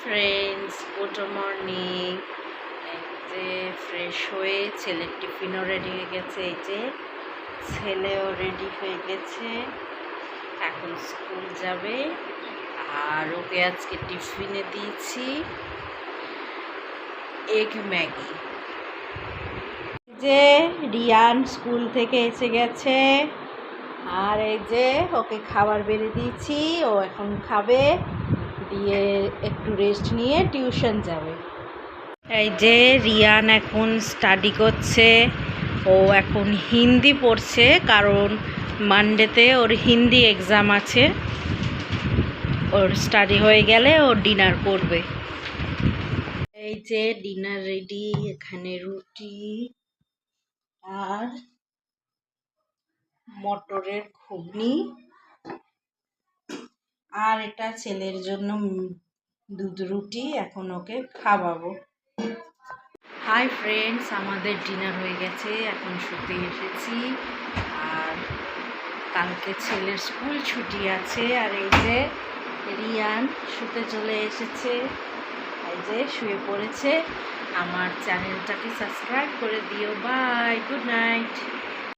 Friends, good morning. এই যে fresh হয়ে ছেলের টিফিনও রেডি হয়ে গেছে। এই যে ছেলেও রেডি হয়ে গেছে, এখন স্কুল যাবে। আর ওকে আজকে টিফিনে দিয়েছি এগ ম্যাগি। যে রিয়ান স্কুল থেকে এসে গেছে, আর এই যে ওকে খাবার বেড়ে দিয়েছি, ও এখন খাবে, দিয়ে একটু রেস্ট নিয়ে টিউশন যাবে। এই যে রিয়ান এখন স্টাডি করছে, ও এখন হিন্দি পড়ছে, কারণ মানডেতে ওর হিন্দি এক্সাম আছে। ওর স্টাডি হয়ে গেলে ও ডিনার করবে। এই যে ডিনার রেডি, এখানে রুটি আর মটরের ঘুগনি, আর এটা ছেলের জন্য দুধ রুটি, এখন ওকে খাওয়াবো। হাই ফ্রেন্ডস, আমাদের ডিনার হয়ে গেছে, এখন শুতে এসেছি। আর কালকে ছেলের স্কুল ছুটি আছে। আর এই যে রিয়ান শুতে চলে এসেছে, এই যে শুয়ে পড়েছে। আমার চ্যানেলটাকে সাবস্ক্রাইব করে দিও। Bye, good night.